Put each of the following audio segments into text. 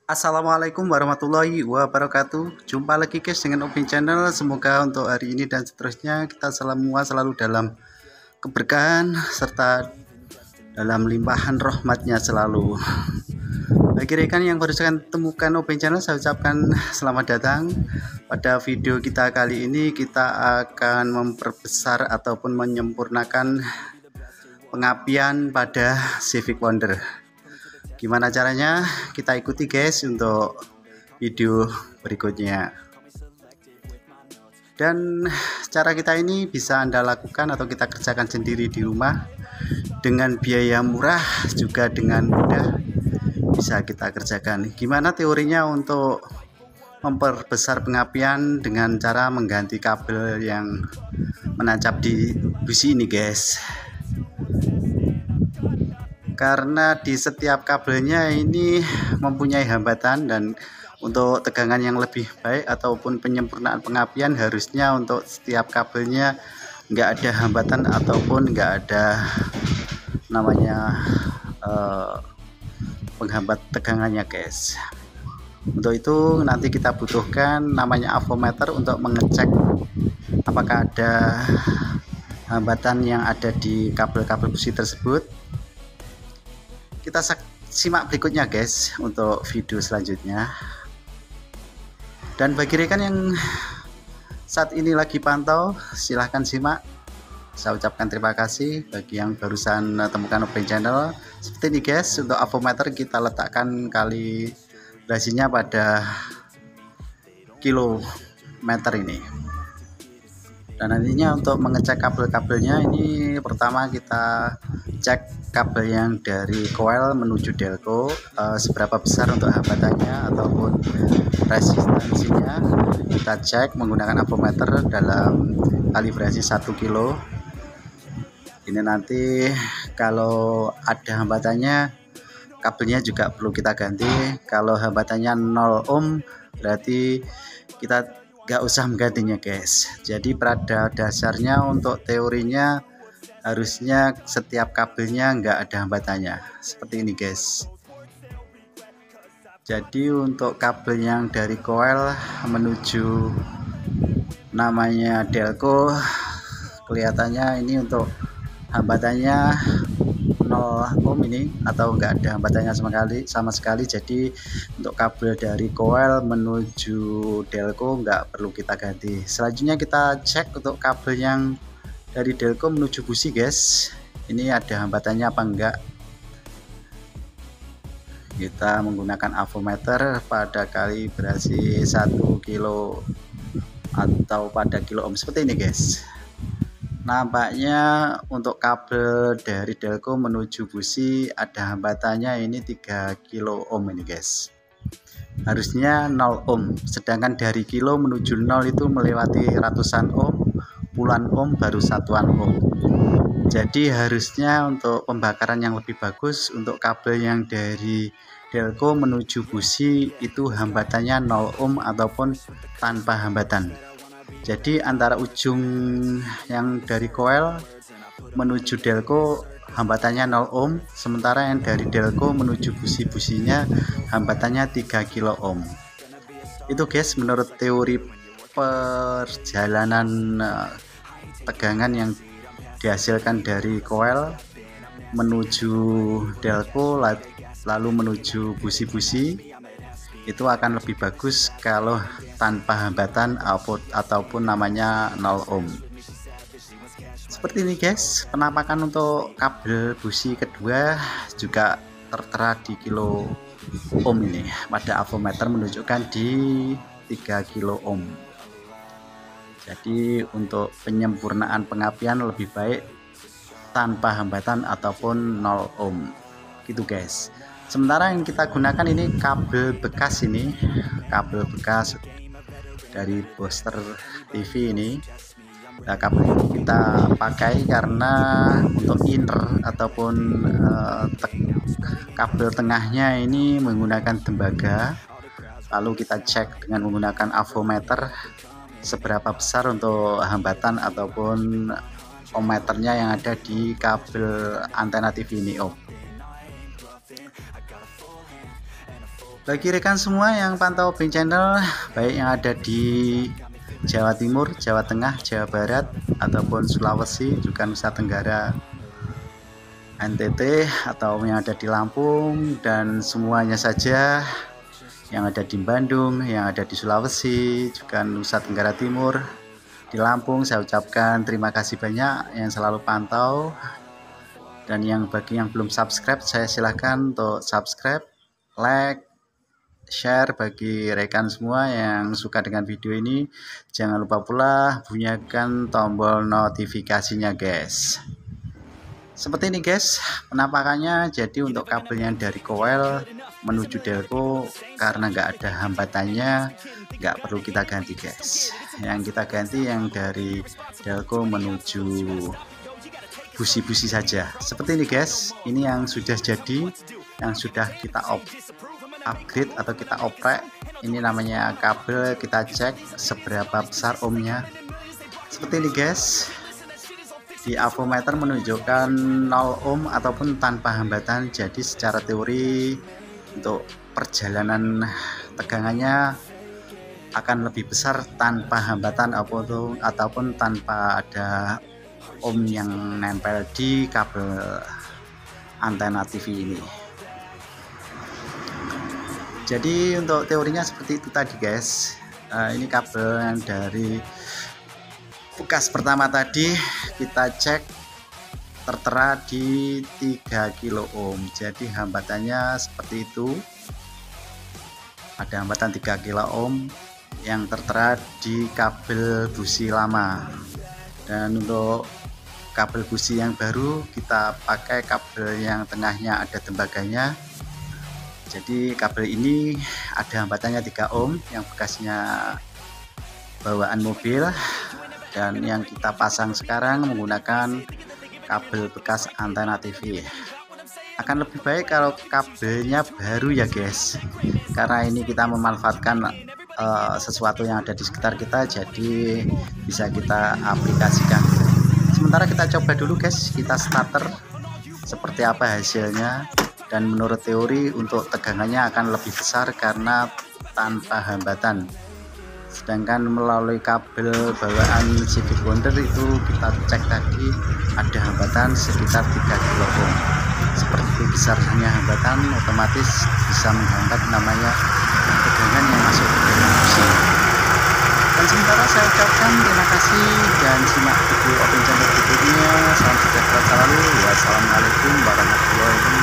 Assalamualaikum warahmatullahi wabarakatuh. Jumpa lagi guys dengan Opin Channel. Semoga untuk hari ini dan seterusnya kita semua selalu dalam keberkahan serta dalam limpahan rahmatnya selalu. Bagi rekan yang baru saja temukan Opin Channel, saya ucapkan selamat datang. Pada video kita kali ini kita akan memperbesar ataupun menyempurnakan pengapian pada Civic Wonder. Gimana caranya? Kita ikuti guys untuk video berikutnya. Dan cara kita ini bisa Anda lakukan atau kita kerjakan sendiri di rumah dengan biaya murah, juga dengan mudah bisa kita kerjakan. Gimana teorinya untuk memperbesar pengapian dengan cara mengganti kabel yang menancap di busi ini guys? Karena di setiap kabelnya ini mempunyai hambatan, dan untuk tegangan yang lebih baik ataupun penyempurnaan pengapian harusnya untuk setiap kabelnya nggak ada hambatan ataupun nggak ada namanya penghambat tegangannya guys. Untuk itu nanti kita butuhkan namanya avometer untuk mengecek apakah ada hambatan yang ada di kabel-kabel busi tersebut. Kita simak berikutnya guys untuk video selanjutnya. Dan bagi rekan yang saat ini lagi pantau, silahkan simak. Saya ucapkan terima kasih. Bagi yang barusan temukan Opin Channel, seperti ini guys, untuk avometer kita letakkan kalibrasinya pada kilometer ini. Dan nantinya untuk mengecek kabel-kabelnya ini, pertama kita cek kabel yang dari coil menuju delco, seberapa besar untuk hambatannya ataupun resistansinya. Kita cek menggunakan avometer dalam kalibrasi 1 kilo. Ini nanti kalau ada hambatannya, kabelnya juga perlu kita ganti. Kalau hambatannya 0 ohm berarti kita nggak usah menggantinya guys. Jadi pada dasarnya untuk teorinya harusnya setiap kabelnya nggak ada hambatannya seperti ini guys. Jadi untuk kabel yang dari coil menuju namanya delco, kelihatannya ini untuk hambatannya 0 ohm ini, atau enggak ada hambatannya sama sekali. Jadi untuk kabel dari coil menuju delco enggak perlu kita ganti. Selanjutnya kita cek untuk kabel yang dari delco menuju busi guys, ini ada hambatannya apa enggak. Kita menggunakan avometer pada kalibrasi 1 kilo atau pada kilo ohm seperti ini guys. Nampaknya untuk kabel dari delco menuju busi ada hambatannya ini 3 kilo ohm ini guys. Harusnya 0 ohm, sedangkan dari kilo menuju 0 itu melewati ratusan ohm, puluhan ohm, baru satuan ohm. Jadi harusnya untuk pembakaran yang lebih bagus untuk kabel yang dari delco menuju busi itu hambatannya 0 ohm ataupun tanpa hambatan. Jadi antara ujung yang dari coil menuju delco hambatannya 0 ohm, sementara yang dari delco menuju busi-businya hambatannya 3 kilo ohm. Itu guys menurut teori perjalanan tegangan yang dihasilkan dari coil menuju delco lalu menuju busi-busi. Itu akan lebih bagus kalau tanpa hambatan ataupun namanya 0 ohm. Seperti ini guys, penampakan untuk kabel busi kedua juga tertera di kilo ohm ini. Pada avometer menunjukkan di 3 kilo ohm. Jadi untuk penyempurnaan pengapian lebih baik tanpa hambatan ataupun 0 ohm gitu guys. Sementara yang kita gunakan ini kabel bekas, ini kabel bekas dari booster TV ini. Nah, kabel ini kita pakai karena untuk inner ataupun kabel tengahnya ini menggunakan tembaga. Lalu kita cek dengan menggunakan avometer seberapa besar untuk hambatan ataupun ohmmeternya yang ada di kabel antena TV ini. Bagi rekan semua yang pantau Obeng Channel, baik yang ada di Jawa Timur, Jawa Tengah, Jawa Barat, ataupun Sulawesi, juga Nusa Tenggara, NTT, atau yang ada di Lampung, dan semuanya saja yang ada di Bandung, yang ada di Sulawesi, juga Nusa Tenggara Timur, di Lampung, saya ucapkan terima kasih banyak yang selalu pantau. Dan yang bagi yang belum subscribe, saya silahkan untuk subscribe, like, share. Bagi rekan semua yang suka dengan video ini, jangan lupa pula bunyikan tombol notifikasinya guys. Seperti ini guys penampakannya. Jadi untuk kabelnya dari coil menuju delco, karena nggak ada hambatannya, nggak perlu kita ganti guys. Yang kita ganti yang dari delco menuju busi-busi saja. Seperti ini guys, ini yang sudah jadi, yang sudah kita upgrade atau kita oprek. Ini namanya kabel, kita cek seberapa besar ohmnya. Seperti ini guys, di avometer menunjukkan 0 ohm ataupun tanpa hambatan. Jadi secara teori untuk perjalanan tegangannya akan lebih besar tanpa hambatan ataupun tanpa ada ohm yang nempel di kabel antena TV ini. Jadi untuk teorinya seperti itu tadi guys. Ini kabel yang dari bekas pertama tadi kita cek tertera di 3 kilo ohm. Jadi hambatannya seperti itu, ada hambatan 3 kilo ohm yang tertera di kabel busi lama. Dan untuk kabel busi yang baru kita pakai kabel yang tengahnya ada tembaganya. Jadi kabel ini ada hambatannya 3 ohm yang bekasnya bawaan mobil, dan yang kita pasang sekarang menggunakan kabel bekas antena TV. Akan lebih baik kalau kabelnya baru ya guys, karena ini kita memanfaatkan sesuatu yang ada di sekitar kita, jadi bisa kita aplikasikan. Sementara kita coba dulu guys, kita starter seperti apa hasilnya. Dan menurut teori untuk tegangannya akan lebih besar karena tanpa hambatan. Sedangkan melalui kabel bawaan Civic Wonder itu kita cek tadi ada hambatan sekitar 3 kilo ohm. Seperti itu besarnya hambatan, otomatis bisa menghambat namanya tegangan yang masuk ke dalam busi. Dan sementara saya ucapkan terima kasih dan simak video Obeng Channel berikutnya. Salam sejahtera selalu. Wassalamualaikum warahmatullahi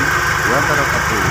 wabarakatuh.